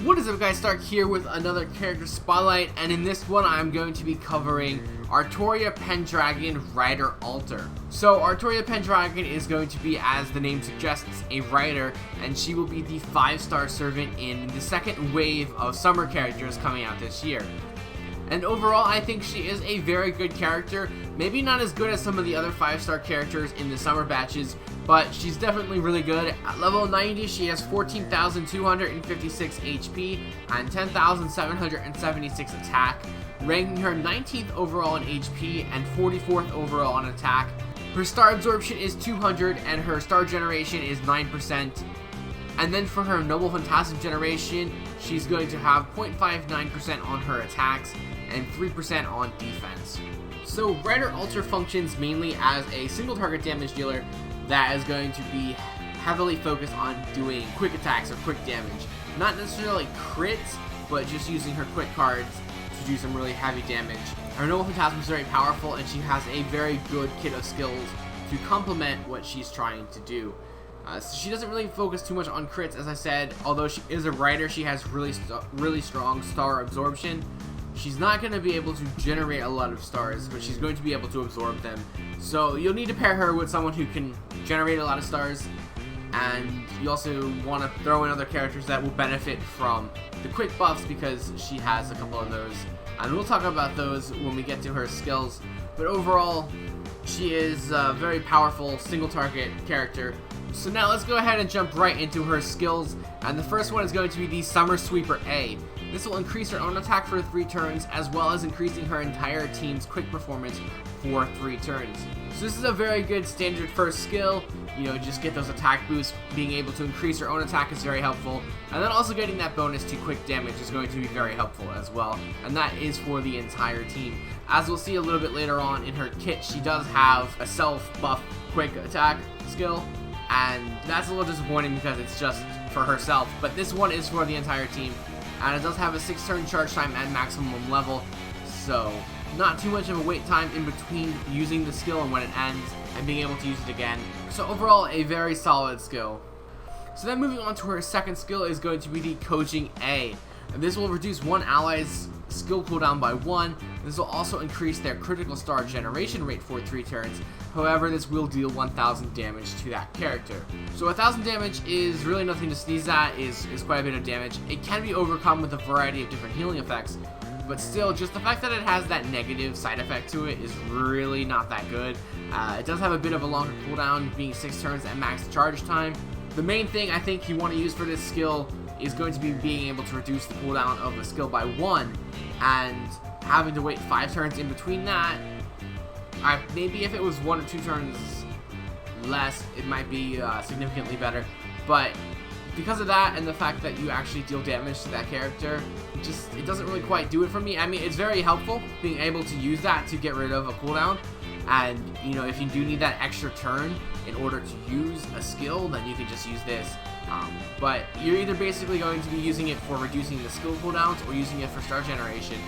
What is up, guys? Stark here with another character spotlight, and in this one I'm going to be covering Artoria Pendragon Rider Alter. So Artoria Pendragon is going to be, as the name suggests, a rider, and she will be the 5-star servant in the second wave of summer characters coming out this year. And overall, I think she is a very good character. Maybe not as good as some of the other 5-star characters in the summer batches, but she's definitely really good. At level 90, she has 14,256 HP and 10,776 attack, ranking her 19th overall in HP and 44th overall in attack. Her star absorption is 200 and her star generation is 9%. And then for her Noble Phantasm generation, she's going to have 0.59% on her attacks and 3% on defense. So Rider Alter functions mainly as a single target damage dealer that is going to be heavily focused on doing quick attacks or quick damage. Not necessarily crits, but just using her quick cards to do some really heavy damage. Her Noble Phantasm is very powerful, and she has a very good kit of skills to complement what she's trying to do. So she doesn't really focus too much on crits, as I said. Although she is a rider, she has really strong star absorption. She's not going to be able to generate a lot of stars, but she's going to be able to absorb them. So you'll need to pair her with someone who can generate a lot of stars, and you also want to throw in other characters that will benefit from the quick buffs, because she has a couple of those. And we'll talk about those when we get to her skills. But overall, she is a very powerful single target character. So now let's go ahead and jump right into her skills, and the first one is going to be the Summer Sweeper A. This will increase her own attack for 3 turns, as well as increasing her entire team's quick performance for 3 turns. So this is a very good standard first skill. You know, just get those attack boosts. Being able to increase her own attack is very helpful, and then also getting that bonus to quick damage is going to be very helpful as well, and that is for the entire team. As we'll see a little bit later on in her kit, she does have a self-buff quick attack skill, and that's a little disappointing because it's just for herself, but this one is for the entire team, and it does have a 6-turn charge time at maximum level, so not too much of a wait time in between using the skill and when it ends, and being able to use it again. So overall, a very solid skill. So then moving on to her second skill is going to be the Coaching A. And this will reduce one ally's skill cooldown by 1. This will also increase their critical star generation rate for 3 turns. However, this will deal 1,000 damage to that character. So 1,000 damage is really nothing to sneeze at, is quite a bit of damage. It can be overcome with a variety of different healing effects, but still, just the fact that it has that negative side effect to it is really not that good. It does have a bit of a longer cooldown, being 6 turns at max charge time. The main thing I think you want to use for this skill is going to be being able to reduce the cooldown of the skill by 1, and having to wait 5 turns in between that. Maybe if it was 1 or 2 turns less, it might be significantly better, but because of that and the fact that you actually deal damage to that character, it doesn't really quite do it for me. I mean, it's very helpful being able to use that to get rid of a cooldown, and you know, if you do need that extra turn in order to use a skill, then you can just use this. But you're either basically going to be using it for reducing the skill cooldowns or using it for star generation,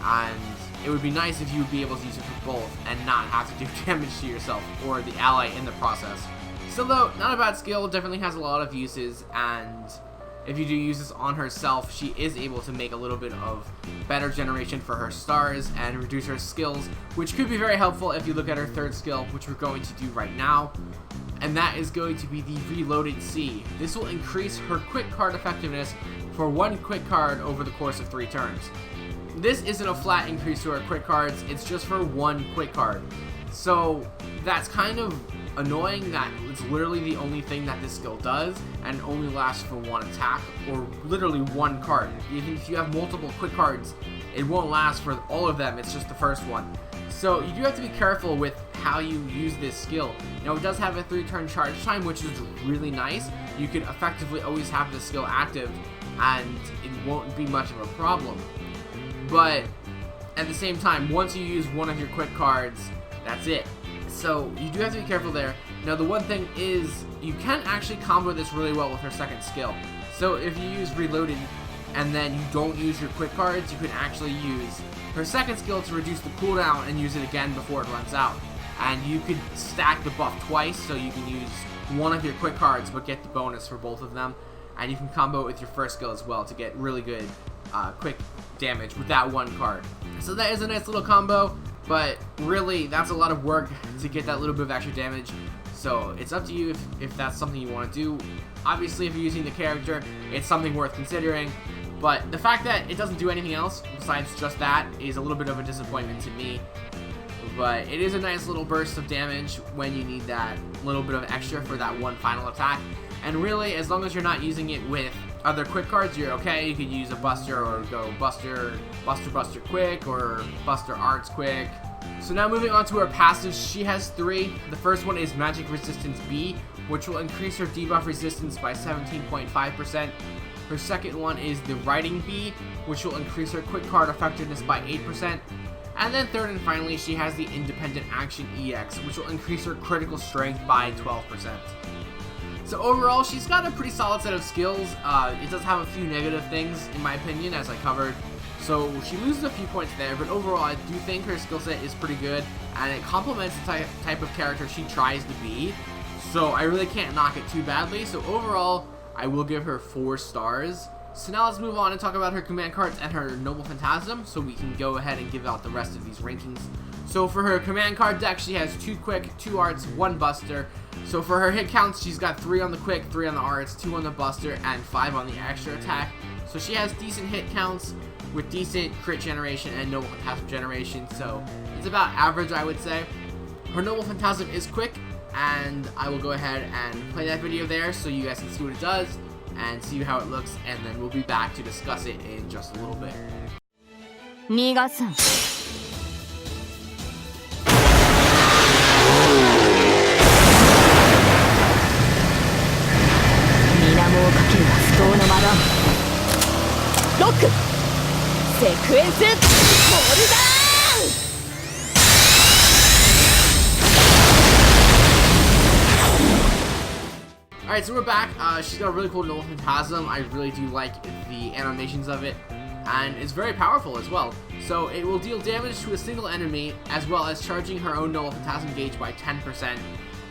and it would be nice if you would be able to use it for both and not have to do damage to yourself or the ally in the process. Still though, not a bad skill, definitely has a lot of uses, and if you do use this on herself, she is able to make a little bit of better generation for her stars and reduce her skills, which could be very helpful if you look at her third skill, which we're going to do right now. And that is going to be the Reloaded C. This will increase her quick card effectiveness for 1 quick card over the course of 3 turns. This isn't a flat increase to her quick cards, it's just for 1 quick card. So that's kind of annoying that it's literally the only thing that this skill does, and only lasts for 1 attack, or literally 1 card. Even if you have multiple quick cards, it won't last for all of them, it's just the first one. So you do have to be careful with how you use this skill. Now, it does have a 3-turn charge time, which is really nice. You can effectively always have this skill active, and it won't be much of a problem. But at the same time, once you use one of your quick cards, that's it. So you do have to be careful there. Now, the one thing is, you can actually combo this really well with her second skill. So if you use Reloaded and then you don't use your quick cards, you can actually use her second skill to reduce the cooldown and use it again before it runs out. And you could stack the buff twice, so you can use one of your quick cards but get the bonus for both of them. and you can combo it with your first skill as well to get really good quick damage with that one card. So that is a nice little combo, but really that's a lot of work to get that little bit of extra damage. So it's up to you if that's something you want to do. Obviously, if you're using the character, it's something worth considering. But the fact that it doesn't do anything else besides just that is a little bit of a disappointment to me. But it is a nice little burst of damage when you need that little bit of extra for that one final attack. And really, as long as you're not using it with other quick cards, you're okay. You could use a Buster or go Buster Quick or Buster Arts Quick. So now moving on to her passives, she has 3. The first one is Magic Resistance B, which will increase her debuff resistance by 17.5%. Her second one is the Writing Bee, which will increase her quick card effectiveness by 8%. And then third and finally, she has the Independent Action EX, which will increase her critical strength by 12%. So overall, she's got a pretty solid set of skills. It does have a few negative things, in my opinion, as I covered. So she loses a few points there, but overall, I do think her skill set is pretty good, and it complements the type of character she tries to be. So I really can't knock it too badly. So overall, I will give her 4 stars. So now let's move on and talk about her command cards and her Noble Phantasm, so we can go ahead and give out the rest of these rankings. So for her command card deck, she has 2 quick, 2 arts, 1 buster. So for her hit counts, she's got 3 on the quick, 3 on the arts, 2 on the buster, and 5 on the extra attack. So she has decent hit counts with decent crit generation and Noble Phantasm generation, so it's about average, I would say. Her Noble Phantasm is quick, and I will go ahead and play that video there so you guys can see what it does and see how it looks, and then we'll be back to discuss it in just a little bit. 逃がさん。水面をかけるは不当のマラン。ロックセクエンスホールダーン。 Alright, so we're back. She's got a really cool Noble Phantasm. I really do like the animations of it, and it's very powerful as well. So it will deal damage to a single enemy, as well as charging her own Noble Phantasm gauge by 10%.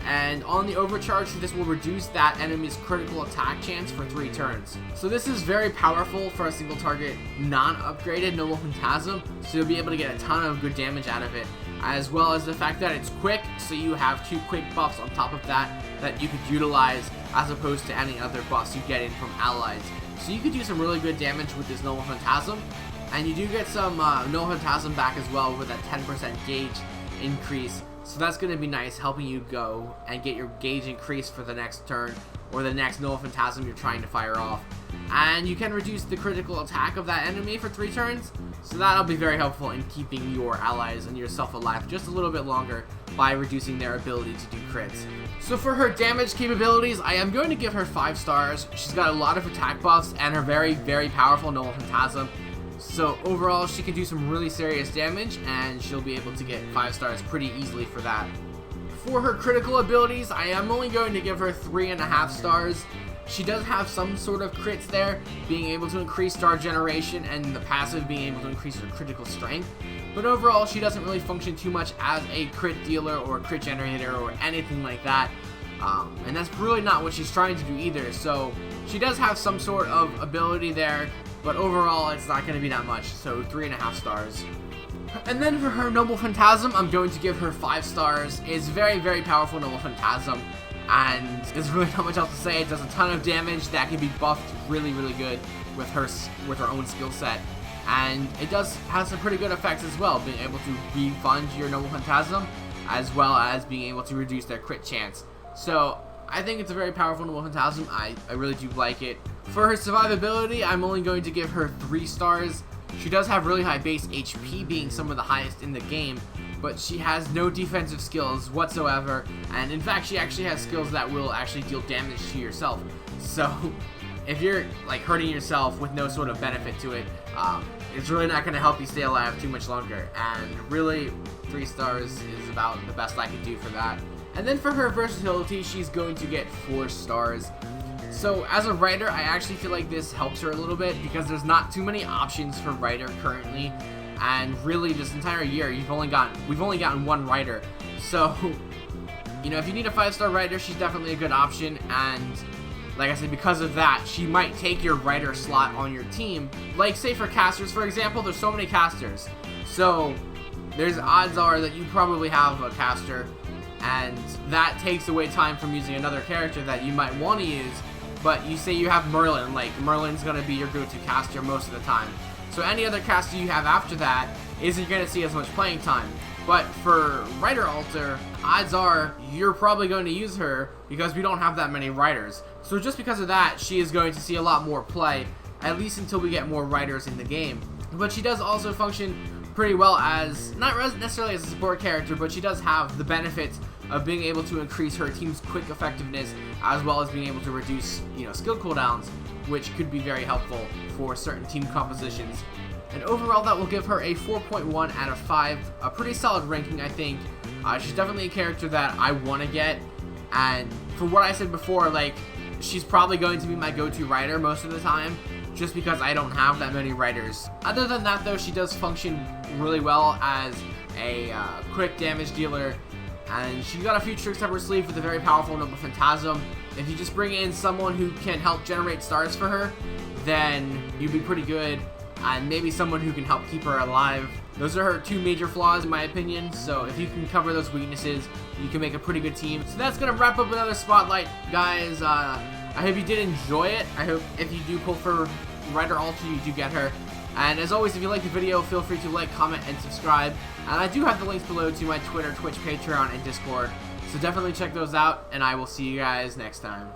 And on the overcharge, this will reduce that enemy's critical attack chance for 3 turns. So this is very powerful for a single target non-upgraded Noble Phantasm, so you'll be able to get a ton of good damage out of it, as well as the fact that it's quick, so you have 2 quick buffs on top of that you could utilize as opposed to any other buffs you get in from allies. So you could do some really good damage with this Noble Phantasm, and you do get some Noble Phantasm back as well with a 10% gauge increase. So that's going to be nice, helping you go and get your gauge increased for the next turn or the next Noble Phantasm you're trying to fire off. And you can reduce the critical attack of that enemy for 3 turns, so that'll be very helpful in keeping your allies and yourself alive just a little bit longer by reducing their ability to do crits. So for her damage capabilities, I am going to give her 5 stars. She's got a lot of attack buffs and her very, very powerful Noble Phantasm. So overall, she can do some really serious damage, and she'll be able to get 5 stars pretty easily for that. For her critical abilities, I am only going to give her 3.5 stars. She does have some sort of crits there, being able to increase star generation and the passive being able to increase her critical strength. But overall, she doesn't really function too much as a crit dealer or a crit generator or anything like that. And that's really not what she's trying to do either. So she does have some sort of ability there, but overall it's not going to be that much, so 3.5 stars. And then for her Noble Phantasm, I'm going to give her 5 stars. It's very, very powerful Noble Phantasm, and there's really not much else to say. It does a ton of damage that can be buffed really, really good with her own skill set. And it does have some pretty good effects as well, being able to refund your Noble Phantasm, as well as being able to reduce their crit chance. So I think it's a very powerful Noble Phantasm. I really do like it. For her survivability, I'm only going to give her 3 stars. She does have really high base HP, being some of the highest in the game, but she has no defensive skills whatsoever, and in fact she actually has skills that will actually deal damage to yourself. So if you're like hurting yourself with no sort of benefit to it, it's really not going to help you stay alive too much longer, and really 3 stars is about the best I can do for that. And then for her versatility, she's going to get 4 stars. So as a writer, I actually feel like this helps her a little bit because there's not too many options for writer currently, and really this entire year we've only gotten 1 writer. So, you know, if you need a 5-star writer, she's definitely a good option, and like I said, because of that, she might take your Rider slot on your team. Like, say for casters, for example, there's so many casters. So, there's odds are that you probably have a caster, and that takes away time from using another character that you might want to use. But you say you have Merlin, like, Merlin's going to be your go-to caster most of the time. So any other caster you have after that isn't going to see as much playing time. But for Rider Alter, odds are you're probably going to use her because we don't have that many Riders. So just because of that, she is going to see a lot more play, at least until we get more Riders in the game. But she does also function pretty well as, not necessarily as a support character, but she does have the benefits of being able to increase her team's quick effectiveness, as well as being able to reduce, skill cooldowns, which could be very helpful for certain team compositions. And overall, that will give her a 4.1 out of 5, a pretty solid ranking, I think. She's definitely a character that I want to get, and for what I said before, like, she's probably going to be my go-to Rider most of the time, just because I don't have that many Riders. Other than that, though, she does function really well as a quick damage dealer, and she's got a few tricks up her sleeve with a very powerful Noble Phantasm. If you just bring in someone who can help generate stars for her, then you'd be pretty good, and maybe someone who can help keep her alive. Those are her two major flaws in my opinion, so if you can cover those weaknesses, you can make a pretty good team. So that's going to wrap up another Spotlight, guys. I hope you did enjoy it. I hope if you do pull for Rider Alter, you do get her. And as always, if you like the video, feel free to like, comment, and subscribe. And I do have the links below to my Twitter, Twitch, Patreon, and Discord. So definitely check those out, and I will see you guys next time.